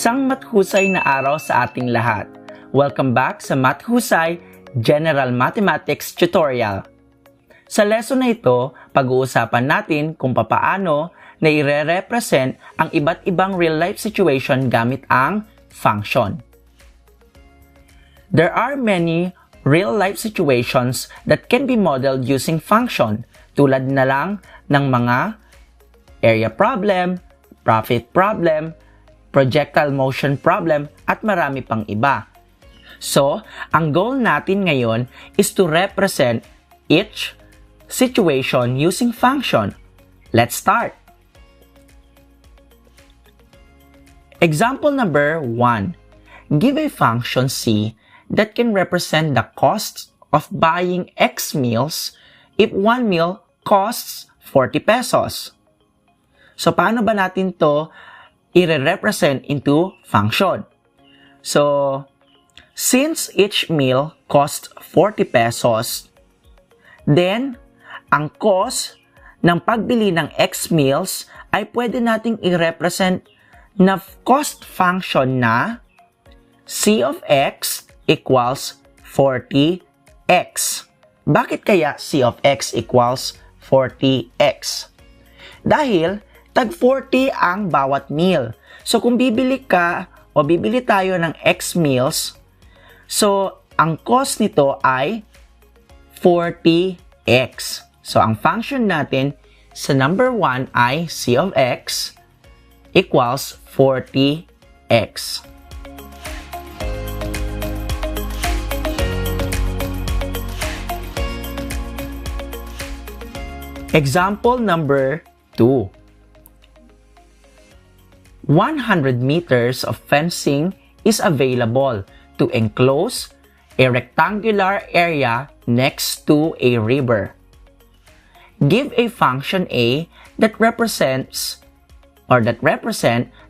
Isang mathusay na araw sa ating lahat. Welcome back sa Mathusay General Mathematics Tutorial. Sa lesson na ito, pag-uusapan natin kung papaano na i-represent ang iba't ibang real-life situation gamit ang function. There are many real-life situations that can be modeled using function, tulad na lang ng mga area problem, profit problem, projectile motion problem, at marami pang iba. So, ang goal natin ngayon is to represent each situation using function. Let's start. Example number 1. Give a function C that can represent the cost of buying X meals if one meal costs 40 pesos. So, paano ba natin to i-represent into function? So, since each meal costs 40 pesos, then, ang cost ng pagbili ng X meals ay pwede nating i-represent na cost function na C of X equals 40X. Bakit kaya C of X equals 40X? Dahil, tag 40 ang bawat meal. So, kung bibili ka o bibili tayo ng X meals, so, ang cost nito ay 40X. So, ang function natin sa number 1 ay C of X equals 40X. Example number 2. 100 meters of fencing is available to enclose a rectangular area next to a river. Give a function A that represent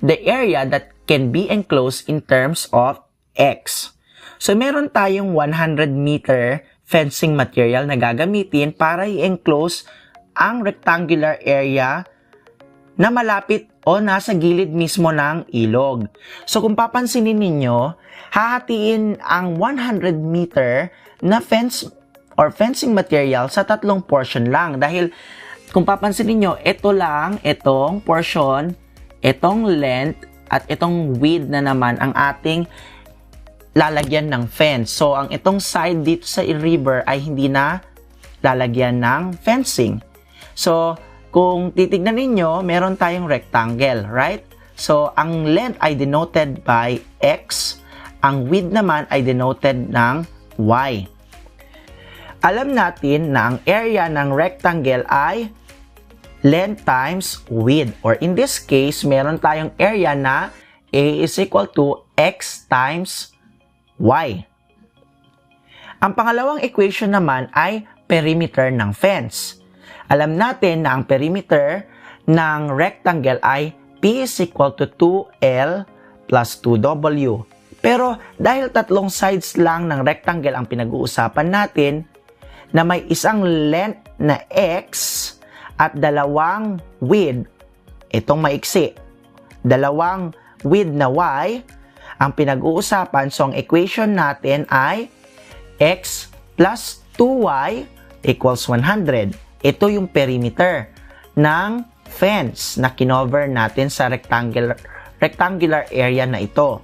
the area that can be enclosed in terms of X. So, meron tayong 100 meter fencing material na gagamitin para i-enclose ang rectangular area na malapit o nasa gilid mismo ng ilog. So, kung papansinin ninyo, hahatiin ang 100 meter na fence or fencing material sa tatlong portion lang. Dahil, kung papansinin ninyo, ito lang, itong portion, itong length, at itong width na naman ang ating lalagyan ng fence. So, ang itong side dito sa river ay hindi na lalagyan ng fencing. So, kung titignan ninyo, meron tayong rectangle, right? So, ang length ay denoted by X. Ang width naman ay denoted ng Y. Alam natin na ang area ng rectangle ay length times width. Or in this case, meron tayong area na A is equal to X times Y. Ang pangalawang equation naman ay perimeter ng fence. Alam natin na ang perimeter ng rectangle ay P is equal to 2L plus 2W. Pero dahil tatlong sides lang ng rectangle ang pinag-uusapan natin, na may isang length na X at dalawang width, itong maiksi, dalawang width na Y, ang pinag-uusapan, so ang equation natin ay X plus 2Y equals 100. Ito yung perimeter ng fence na kinover natin sa rectangular area na ito.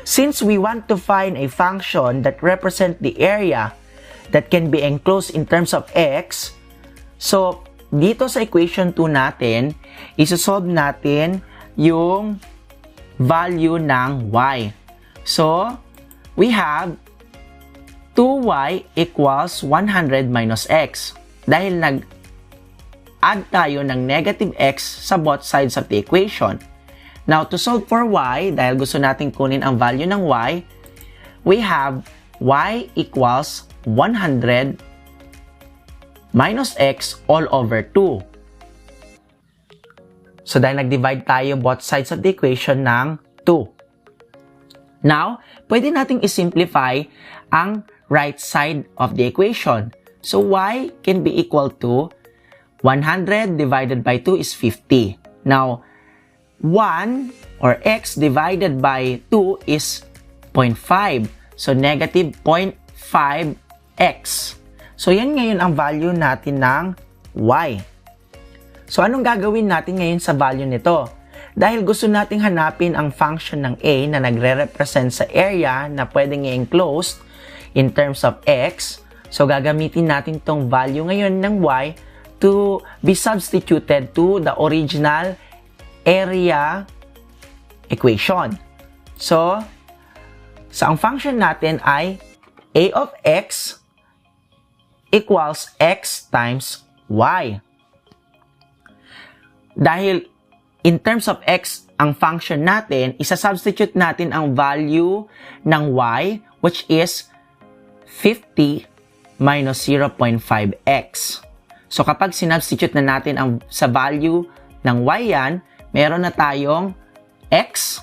Since we want to find a function that represent the area that can be enclosed in terms of X, so dito sa equation 2 natin, isosolve natin yung value ng Y. So, we have 2y equals 100 minus x. Dahil nag-add tayo ng negative x sa both sides of the equation. Now, to solve for y, dahil gusto natin kunin ang value ng y, we have y equals 100 minus x all over 2. So, dahil nag-divide tayo both sides of the equation ng 2. Now, pwede nating isimplify ang right side of the equation. So, y can be equal to 100 divided by 2 is 50. Now, 1 or x divided by 2 is 0.5. So, negative 0.5x. So, yan ngayon ang value natin ng y. So, anong gagawin natin ngayon sa value nito? Dahil gusto nating hanapin ang function ng a na nagre-represent sa area na pwedeng i-enclosed in terms of x, so gagamitin natin tong value ngayon ng y to be substituted to the original area equation. So, ang function natin ay a of x equals x times y. Dahil in terms of x ang function natin, isa-substitute natin ang value ng y, which is 50 minus 0.5x. So, kapag sinubstitute na natin sa value ng y yan, meron na tayong x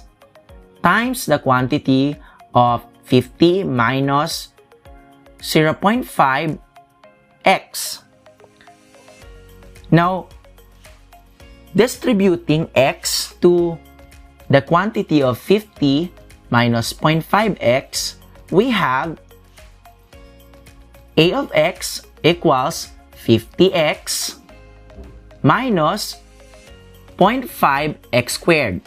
times the quantity of 50 minus 0.5x. Now, distributing x to the quantity of 50 minus 0.5x, we have a of x equals 50x minus 0.5x squared.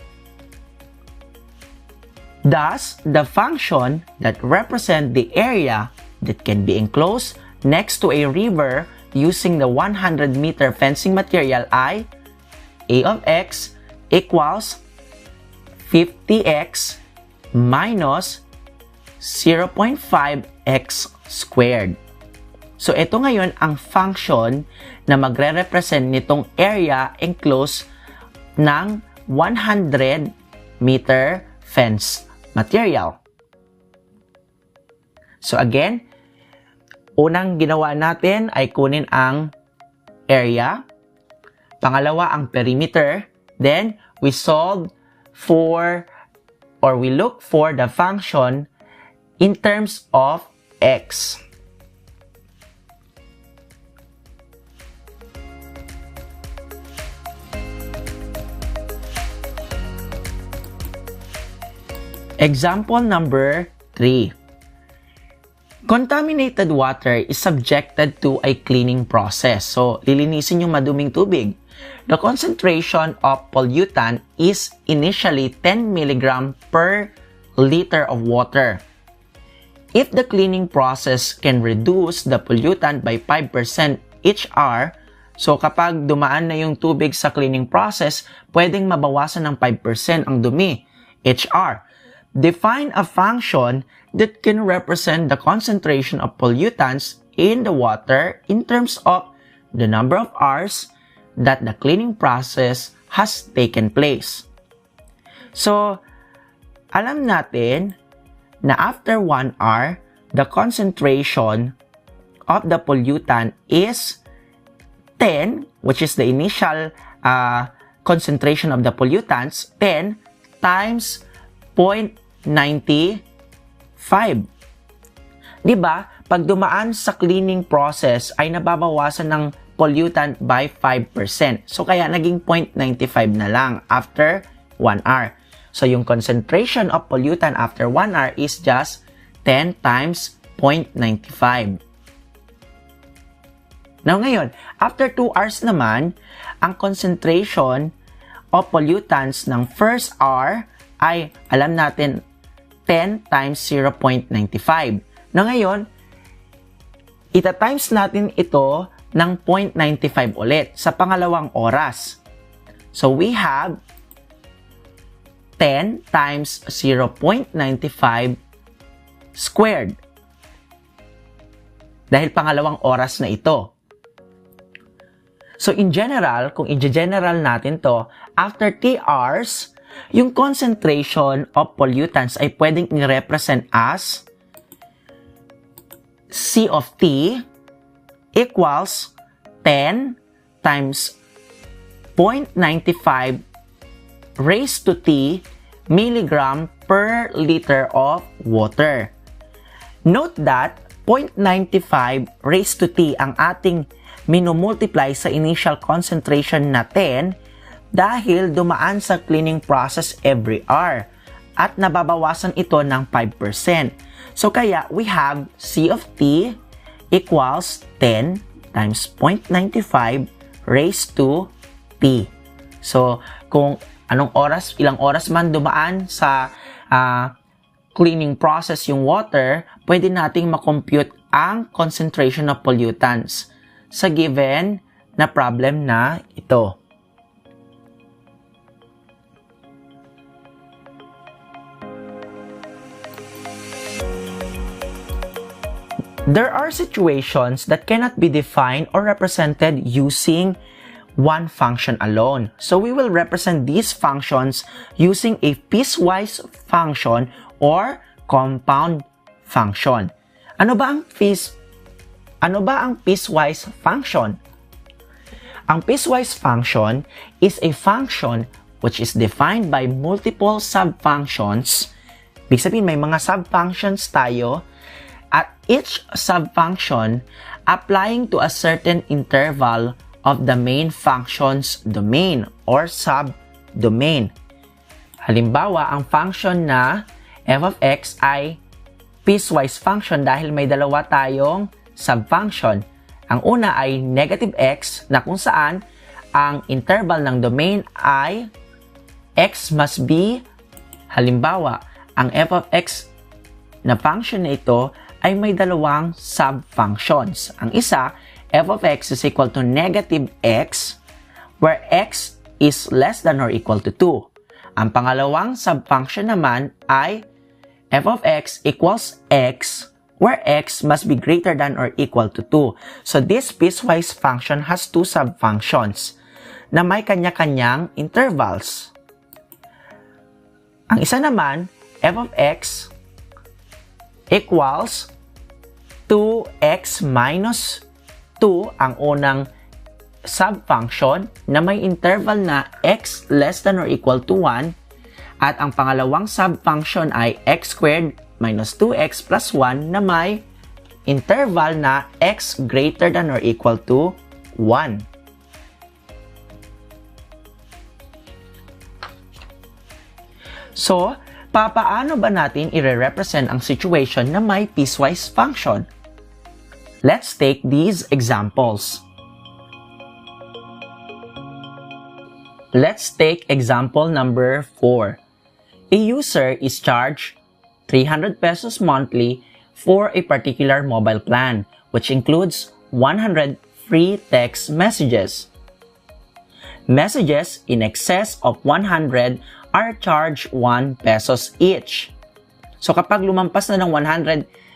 Thus, the function that represents the area that can be enclosed next to a river using the 100-meter fencing material ay a of x equals 50x minus 0.5x squared. So, ito ngayon ang function na magre-represent nitong area enclosed ng 100-meter fence material. So, again, unang ginawa natin ay kunin ang area. Pangalawa, ang perimeter. Then, we solve for or we look for the function in terms of x. Example number 3. Contaminated water is subjected to a cleaning process. So, lilinisin yung maduming tubig. The concentration of pollutant is initially 10 mg per liter of water. If the cleaning process can reduce the pollutant by 5% each hour, so kapag dumaan na yung tubig sa cleaning process, pwedeng mabawasan ng 5% ang dumi each hour. Define a function that can represent the concentration of pollutants in the water in terms of the number of hours that the cleaning process has taken place. So, alam natin na after 1 hour, the concentration of the pollutant is 10, which is the initial concentration of the pollutants, 10 times 0.95. Diba? Pag dumaan sa cleaning process ay nababawasan ng pollutant by 5%. So, kaya naging 0.95 na lang after 1 hour. So, yung concentration of pollutant after 1 hour is just 10 times 0.95. Now, ngayon, after 2 hours naman, ang concentration of pollutants ng first hour ay, alam natin, 10 times 0.95. Na ngayon, ita-times natin ito ng 0.95 ulit sa pangalawang oras. So, we have 10 times 0.95 squared. Dahil pangalawang oras na ito. So, in general, kung i-general natin to, after 3 hours, yung concentration of pollutants ay pwedeng i-represent as C of T equals 10 times 0.95 raised to T milligram per liter of water. Note that 0.95 raised to T ang ating minumultiply sa initial concentration na 10 dahil dumaan sa cleaning process every hour at nababawasan ito ng 5%. So kaya we have C of T equals 10 times 0.95 raised to T. So kung ilang oras man dumaan sa cleaning process yung water, pwede nating makompute ang concentration of pollutants sa given na problem na ito. There are situations that cannot be defined or represented using one function alone. So we will represent these functions using a piecewise function or compound function. Ano ba ang piecewise function? Ang piecewise function is a function which is defined by multiple subfunctions. Ibig sabihin, may mga subfunctions tayo at each subfunction applying to a certain interval of the main function's domain or subdomain. Halimbawa, ang function na f of x ay piecewise function dahil may dalawa tayong subfunction. Ang una ay negative x na kung saan ang interval ng domain ay x must be, halimbawa, ang f of x na function na ito ay may dalawang subfunctions. Ang isa, f of x is equal to negative x, where x is less than or equal to 2. Ang pangalawang subfunction naman ay f of x equals x, where x must be greater than or equal to 2. So this piecewise function has two subfunctions na may kanya-kanyang intervals. Ang isa naman, f of x equals 2x minus 2 ang unang subfunction na may interval na x less than or equal to 1 at ang pangalawang subfunction ay x squared minus 2x plus 1 na may interval na x greater than or equal to 1. So, papaano ba natin i-represent ang situation na may piecewise function? Let's take these examples. Let's take example number 4. A user is charged 300 pesos monthly for a particular mobile plan, which includes 100 free text messages. Messages in excess of 100 are charged 1 pesos each. So kapag lumampas na ng 100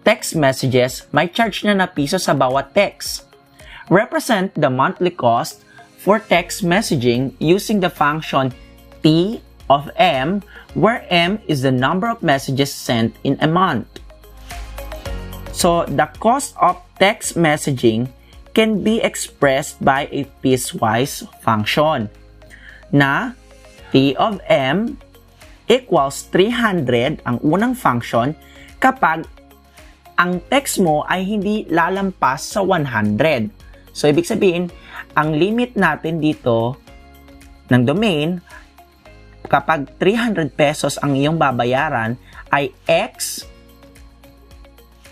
text messages, may charge na piso sa bawat text. Represent the monthly cost for text messaging using the function T of M, where M is the number of messages sent in a month. So the cost of text messaging can be expressed by a piecewise function na T of M equals 300 ang unang function kapag ang text mo ay hindi lalampas sa 100. So, ibig sabihin, ang limit natin dito ng domain, kapag 300 pesos ang iyong babayaran, ay x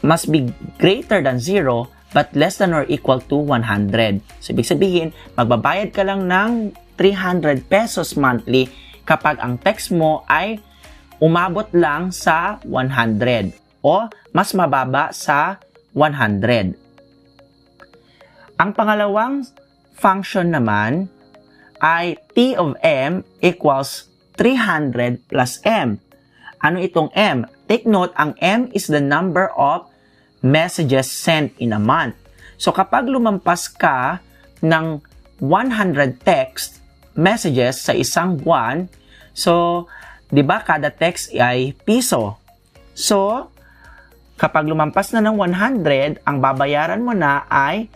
must be greater than 0 but less than or equal to 100. So, ibig sabihin, magbabayad ka lang ng 300 pesos monthly kapag ang text mo ay umabot lang sa 100 o mas mababa sa 100. Ang pangalawang function naman ay T of M equals 300 plus M. Ano itong M? Take note, ang M is the number of messages sent in a month. So kapag lumampas ka ng 100 text messages sa isang buwan, so, di ba kada text ay piso? So, kapag lumampas na ng 100, ang babayaran mo na ay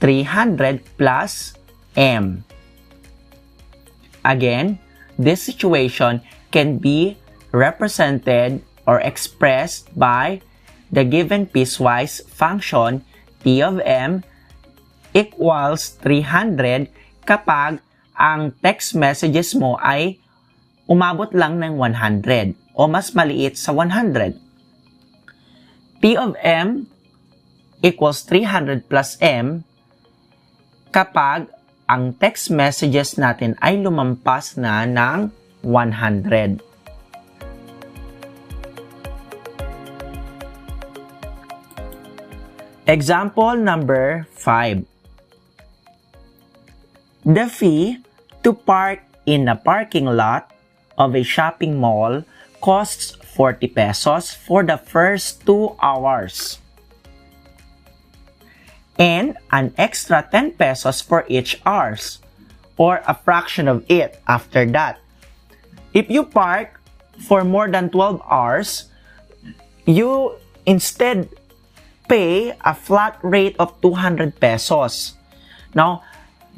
300 plus M. Again, this situation can be represented or expressed by the given piecewise function T of M equals 300 kapag ang text messages mo ay umabot lang ng 100 o mas maliit sa 100. P of M equals 300 plus M kapag ang text messages natin ay lumampas na ng 100. Example number 5. The fee to park in a parking lot of a shopping mall costs 40 pesos for the first 2 hours and an extra 10 pesos for each hours or a fraction of it after that. If you park for more than 12 hours, you instead pay a flat rate of 200 pesos. Now,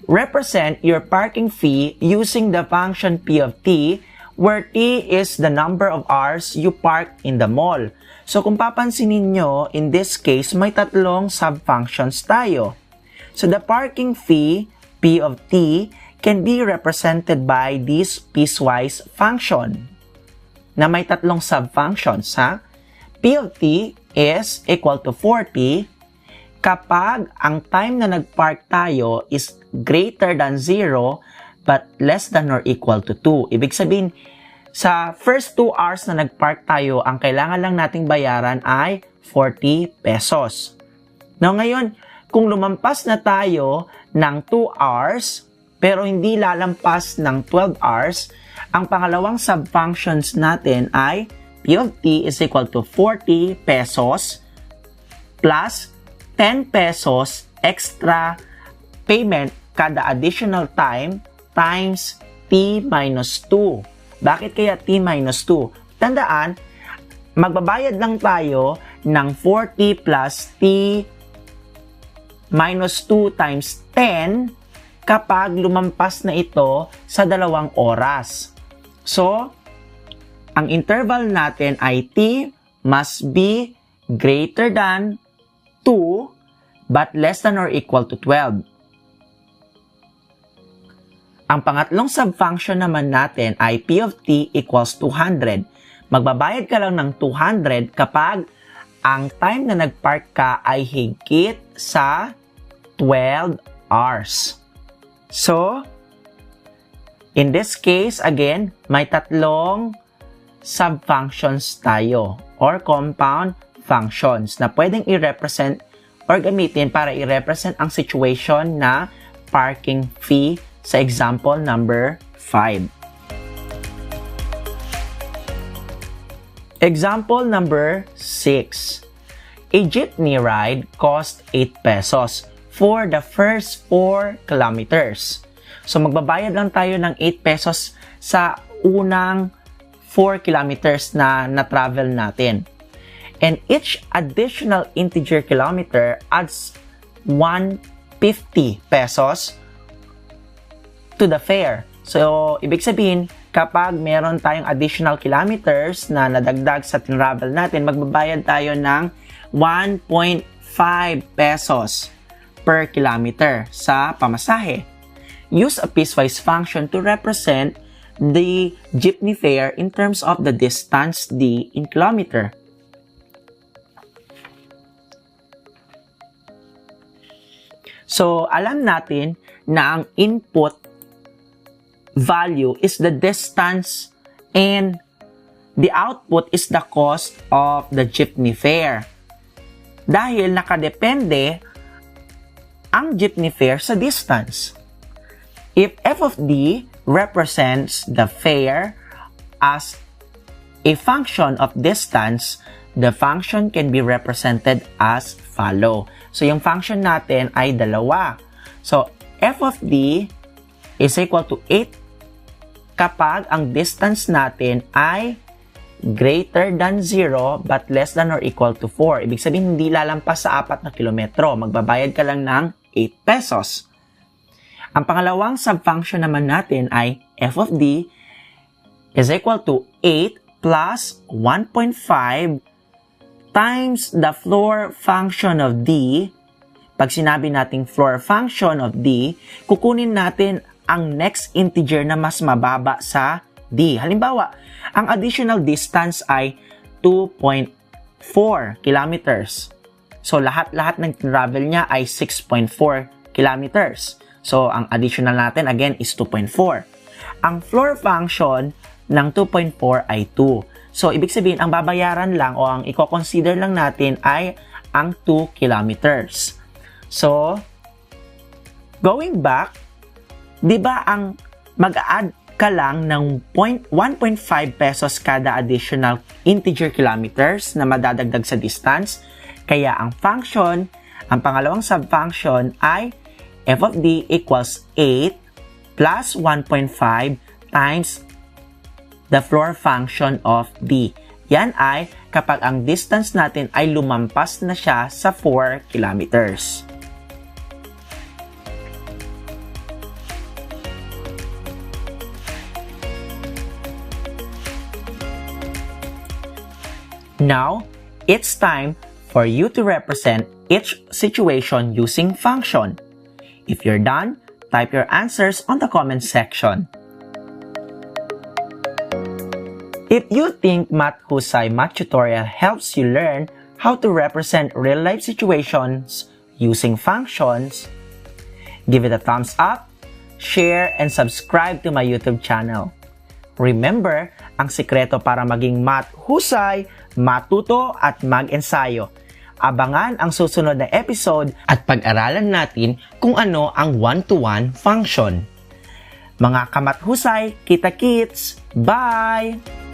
represent your parking fee using the function P of T, where T is the number of hours you park in the mall. So, kung papansinin nyo, in this case, may tatlong sub-functions tayo. So, the parking fee, P of T, can be represented by this piecewise function na may tatlong sub-functions, ha? P of T is equal to 40 kapag ang time na nag-park tayo is greater than 0 but less than or equal to 2. Ibig sabihin, sa first 2 hours na nag-park tayo, ang kailangan lang nating bayaran ay 40 pesos. Now, ngayon, kung lumampas na tayo ng 2 hours pero hindi lalampas ng 12 hours, ang pangalawang sub-functions natin ay P of T is equal to 40 pesos plus 10 pesos extra payment kada additional time times T minus 2. Bakit kaya T minus 2? Tandaan, magbabayad lang tayo ng 40 plus T minus 2 times 10 kapag lumampas na ito sa 2 oras. So, ang interval natin ay T must be greater than 2 but less than or equal to 12. Ang pangatlong subfunction naman natin ay P of T equals 200. Magbabayad ka lang ng 200 kapag ang time na nagpark ka ay higit sa 12 hours. So, in this case, again, may tatlong sub-functions tayo or compound functions na pwedeng i-represent or gamitin para i-represent ang situation na parking fee sa example number 5. Example number 6. A jeepney ride cost 8 pesos for the first 4 kilometers. So magbabayad lang tayo ng 8 pesos sa unang 4 kilometers na na-travel natin. And each additional integer kilometer adds 150 pesos to the fare. So, ibig sabihin, kapag meron tayong additional kilometers na nadagdag sa travel natin, magbabayad tayo ng 1.5 pesos per kilometer sa pamasahe. Use a piecewise function to represent the jeepney fare in terms of the distance D in kilometer. So, alam natin na ang input value is the distance and the output is the cost of the jeepney fare. Dahil nakadepende ang jeepney fare sa distance. If f of D represents the fare as a function of distance, the function can be represented as follow. So, yung function natin ay dalawa. So, f of D is equal to 8 kapag ang distance natin ay greater than 0 but less than or equal to 4. Ibig sabihin, hindi lalampas sa 4 na kilometro. Magbabayad ka lang ng 8 pesos. Ang pangalawang subfunction naman natin ay f of D is equal to 8 plus 1.5 times the floor function of D. Pag sinabi nating floor function of D, kukunin natin ang next integer na mas mababa sa D. Halimbawa, ang additional distance ay 2.4 kilometers. So, lahat-lahat ng travel niya ay 6.4 kilometers. So, ang additional natin, again, is 2.4. Ang floor function ng 2.4 ay 2. So, ibig sabihin, ang babayaran lang o ang i-consider lang natin ay ang 2 kilometers. So, going back, di ba ang mag-add ka lang ng 1.5 pesos kada additional integer kilometers na madadagdag sa distance. Kaya ang function, ang pangalawang subfunction ay f of d equals 8 plus 1.5 times the floor function of d. Yan ay kapag ang distance natin ay lumampas na siya sa 4 kilometers. Now, it's time for you to represent each situation using function. If you're done, type your answers on the comment section. If you think Math Husay Math Tutorial helps you learn how to represent real-life situations using functions, give it a thumbs up, share, and subscribe to my YouTube channel. Remember, ang sikreto para maging math husay, matuto at mag-ensayo. Abangan ang susunod na episode at pag-aralan natin kung ano ang one-to-one function. Mga kamathusay, kita-kits! Bye!